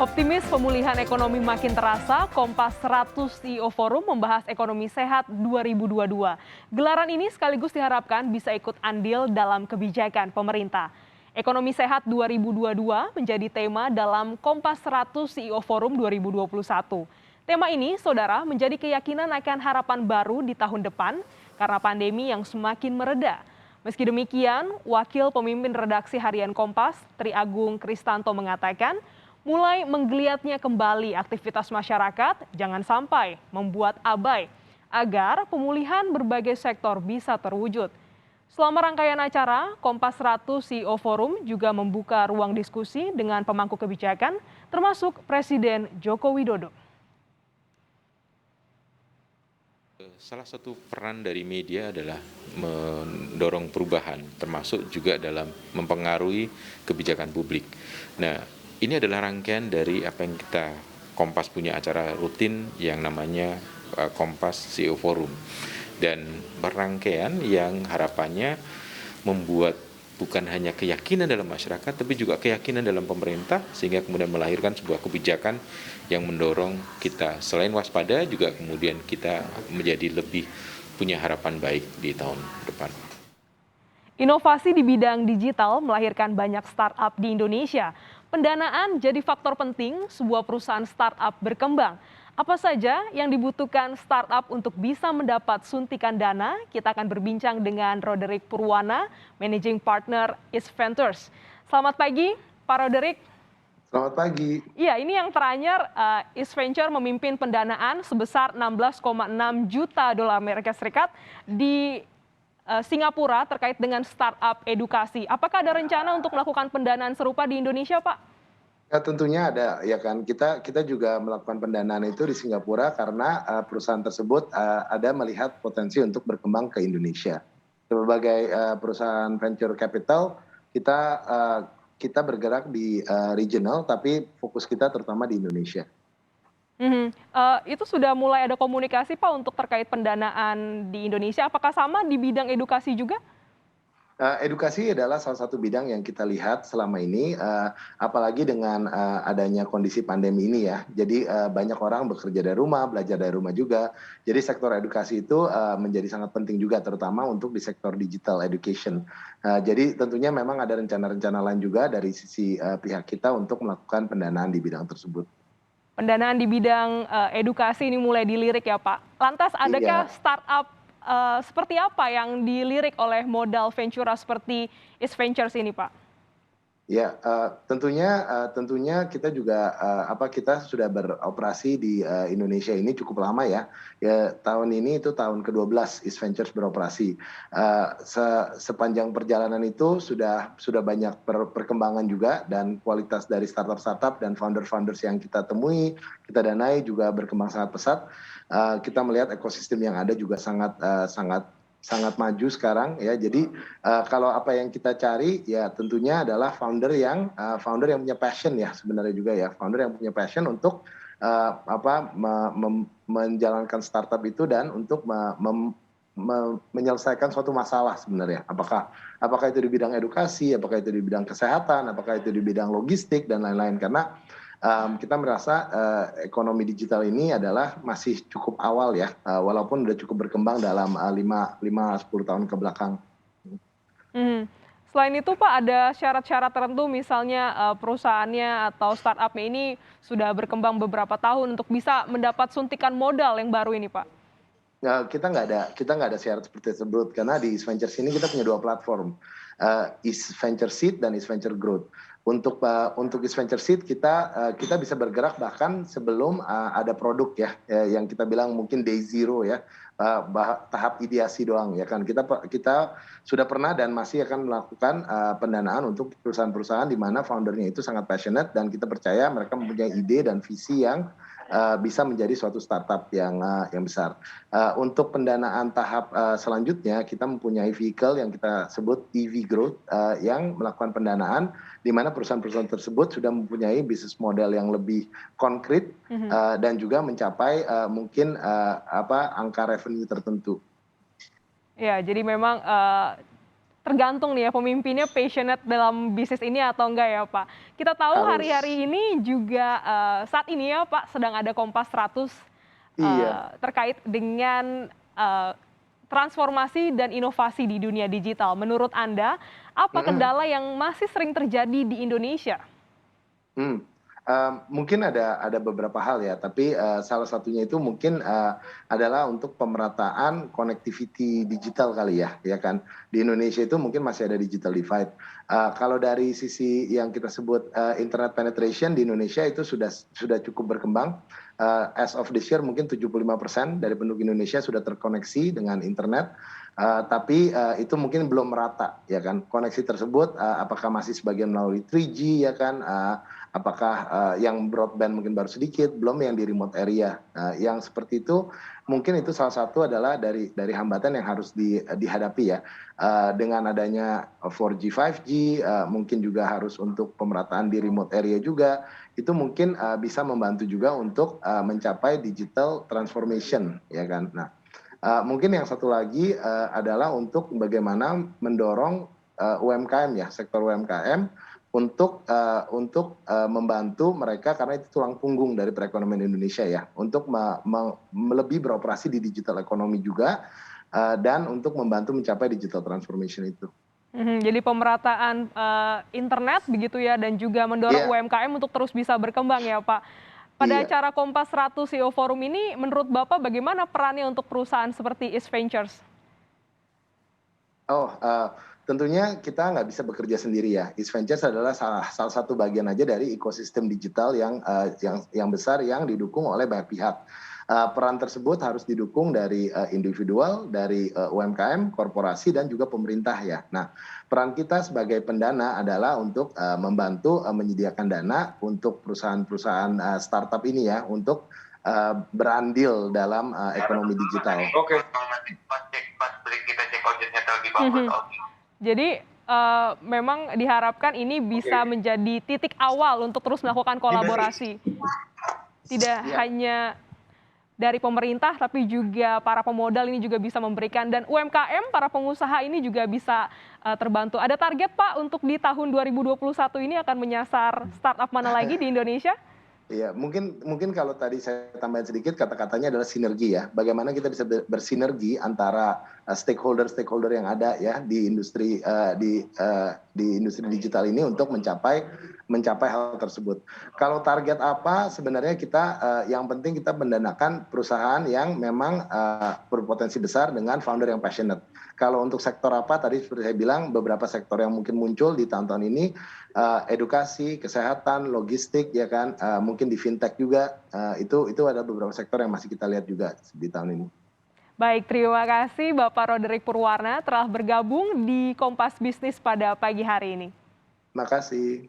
Optimis pemulihan ekonomi makin terasa, Kompas 100 CEO Forum membahas ekonomi sehat 2022. Gelaran ini sekaligus diharapkan bisa ikut andil dalam kebijakan pemerintah. Ekonomi sehat 2022 menjadi tema dalam Kompas 100 CEO Forum 2021. Tema ini, saudara, menjadi keyakinan akan harapan baru di tahun depan karena pandemi yang semakin mereda. Meski demikian, Wakil Pemimpin Redaksi Harian Kompas, Tri Agung Kristanto mengatakan, mulai menggeliatnya kembali aktivitas masyarakat jangan sampai membuat abai agar pemulihan berbagai sektor bisa terwujud. Selama rangkaian acara, Kompas 100 CEO Forum juga membuka ruang diskusi dengan pemangku kebijakan termasuk Presiden Joko Widodo. Salah satu peran dari media adalah mendorong perubahan, termasuk juga dalam mempengaruhi kebijakan publik. Nah, ini adalah rangkaian dari apa yang kita Kompas punya acara rutin yang namanya Kompas CEO Forum. Dan berangkaian yang harapannya membuat bukan hanya keyakinan dalam masyarakat, tapi juga keyakinan dalam pemerintah, sehingga kemudian melahirkan sebuah kebijakan yang mendorong kita selain waspada, juga kemudian kita menjadi lebih punya harapan baik di tahun depan. Inovasi di bidang digital melahirkan banyak startup di Indonesia. Pendanaan jadi faktor penting sebuah perusahaan startup berkembang. Apa saja yang dibutuhkan startup untuk bisa mendapat suntikan dana? Kita akan berbincang dengan Roderick Purwana, Managing Partner East Ventures. Selamat pagi, Pak Roderick. Selamat pagi. Iya, ini yang teranyar East Venture memimpin pendanaan sebesar 16,6 juta dolar Amerika Serikat di Singapura terkait dengan startup edukasi. Apakah ada rencana untuk melakukan pendanaan serupa di Indonesia, Pak? Ya, tentunya ada, ya kan. Kita juga melakukan pendanaan itu di Singapura karena perusahaan tersebut ada melihat potensi untuk berkembang ke Indonesia. Sebagai perusahaan venture capital, kita bergerak di regional, tapi fokus kita terutama di Indonesia. Itu sudah mulai ada komunikasi, Pak, untuk terkait pendanaan di Indonesia. Apakah sama di bidang edukasi juga? Edukasi adalah salah satu bidang yang kita lihat selama ini, apalagi dengan adanya kondisi pandemi ini ya. Jadi banyak orang bekerja dari rumah, belajar dari rumah juga. Jadi sektor edukasi itu menjadi sangat penting juga, terutama untuk di sektor digital education. Jadi tentunya memang ada rencana-rencana lain juga dari sisi pihak kita untuk melakukan pendanaan di bidang tersebut. Pendanaan di bidang edukasi ini mulai dilirik ya, Pak. Lantas adakah Iya. startup seperti apa yang dilirik oleh modal ventura seperti East Ventures ini, Pak? Ya, tentunya kita juga kita sudah beroperasi di Indonesia ini cukup lama ya. Ya, tahun ini itu tahun ke-12 East Ventures beroperasi. Sepanjang perjalanan itu sudah banyak perkembangan juga, dan kualitas dari startup-startup dan founder-founders yang kita temui, kita danai juga berkembang sangat pesat. Kita melihat ekosistem yang ada juga sangat maju sekarang ya. Jadi kalau apa yang kita cari ya tentunya adalah founder yang punya passion ya, sebenarnya juga ya, founder yang punya passion untuk menjalankan startup itu dan untuk menyelesaikan suatu masalah sebenarnya. Apakah itu di bidang edukasi, apakah itu di bidang kesehatan, apakah itu di bidang logistik dan lain-lain. Karena kita merasa ekonomi digital ini adalah masih cukup awal ya, walaupun sudah cukup berkembang dalam 5-10 tahun ke belakang. Mhm. Selain itu, Pak, ada syarat-syarat tertentu misalnya perusahaannya atau startup-nya ini sudah berkembang beberapa tahun untuk bisa mendapat suntikan modal yang baru ini, Pak? Kita nggak ada syarat seperti tersebut karena di East Ventures ini kita punya 2 platform, East Venture Seed dan East Venture Growth. Untuk East Venture Seed kita bisa bergerak bahkan sebelum ada produk ya, yang kita bilang mungkin day zero ya, tahap ideasi doang ya kan. Kita sudah pernah dan masih akan melakukan pendanaan untuk perusahaan-perusahaan di mana foundernya itu sangat passionate dan kita percaya mereka mempunyai ide dan visi yang bisa menjadi suatu startup yang besar. Untuk pendanaan tahap selanjutnya kita mempunyai vehicle yang kita sebut EV Growth, yang melakukan pendanaan di mana perusahaan-perusahaan tersebut sudah mempunyai bisnis model yang lebih konkret dan juga mencapai mungkin angka revenue tertentu. Ya, jadi memang tergantung nih ya pemimpinnya passionate dalam bisnis ini atau enggak ya Pak. Kita tahu Harus. hari-hari ini juga saat ini ya Pak sedang ada Kompas 100 Iya. terkait dengan transformasi dan inovasi di dunia digital. Menurut Anda, apa Mhm. kendala yang masih sering terjadi di Indonesia? Hmm, mungkin ada beberapa hal ya, tapi, salah satunya itu mungkin, adalah untuk pemerataan connectivity digital kali ya kan. Di Indonesia itu mungkin masih ada digital divide. Kalau dari sisi yang kita sebut, internet penetration di Indonesia itu sudah cukup berkembang. As of this year mungkin 75% dari penduduk Indonesia sudah terkoneksi dengan internet, tapi, itu mungkin belum merata ya kan. Koneksi tersebut, apakah masih sebagian melalui 3G ya kan, apakah yang broadband mungkin baru sedikit, belum yang di remote area. Yang seperti itu mungkin itu salah satu adalah dari hambatan yang harus dihadapi ya. Dengan adanya 4G, 5G, mungkin juga harus untuk pemerataan di remote area juga, itu mungkin bisa membantu juga untuk mencapai digital transformation ya kan. Nah, mungkin yang satu lagi adalah untuk bagaimana mendorong UMKM ya, sektor UMKM untuk membantu mereka karena itu tulang punggung dari perekonomian Indonesia ya, untuk lebih beroperasi di digital ekonomi juga, dan untuk membantu mencapai digital transformation itu. Jadi pemerataan internet begitu ya dan juga mendorong Iya, UMKM untuk terus bisa berkembang ya Pak. Pada iya. acara Kompas 100 CEO Forum ini menurut Bapak bagaimana perannya untuk perusahaan seperti East Ventures? Oh, tentunya kita nggak bisa bekerja sendiri ya. East Ventures adalah salah salah satu bagian aja dari ekosistem digital yang besar yang didukung oleh banyak pihak. Peran tersebut harus didukung dari individual, dari UMKM, korporasi, dan juga pemerintah ya. Nah, peran kita sebagai pendana adalah untuk membantu menyediakan dana untuk perusahaan-perusahaan startup ini ya, untuk berandil dalam ekonomi digital. Oke. Pas break kita cek ojeknya lagi bagus. Mhm. Jadi memang diharapkan ini bisa menjadi titik awal untuk terus melakukan kolaborasi. Tidak Ya. hanya dari pemerintah tapi juga para pemodal ini juga bisa memberikan dan UMKM para pengusaha ini juga bisa terbantu. Ada target Pak untuk di tahun 2021 ini akan menyasar startup mana lagi di Indonesia? Iya, mungkin kalau tadi saya tambahin sedikit kata-katanya adalah sinergi ya. Bagaimana kita bisa bersinergi antara stakeholder-stakeholder yang ada ya di industri di industri digital ini untuk mencapai hal tersebut. Kalau target apa sebenarnya kita yang penting kita mendanakan perusahaan yang memang berpotensi besar dengan founder yang passionate. Kalau untuk sektor apa tadi seperti saya bilang beberapa sektor yang mungkin muncul di tahun-tahun ini edukasi, kesehatan, logistik ya kan, mungkin di fintech juga, itu ada beberapa sektor yang masih kita lihat juga di tahun ini. Baik, terima kasih Bapak Roderick Purwarna telah bergabung di Kompas Bisnis pada pagi hari ini. Makasih.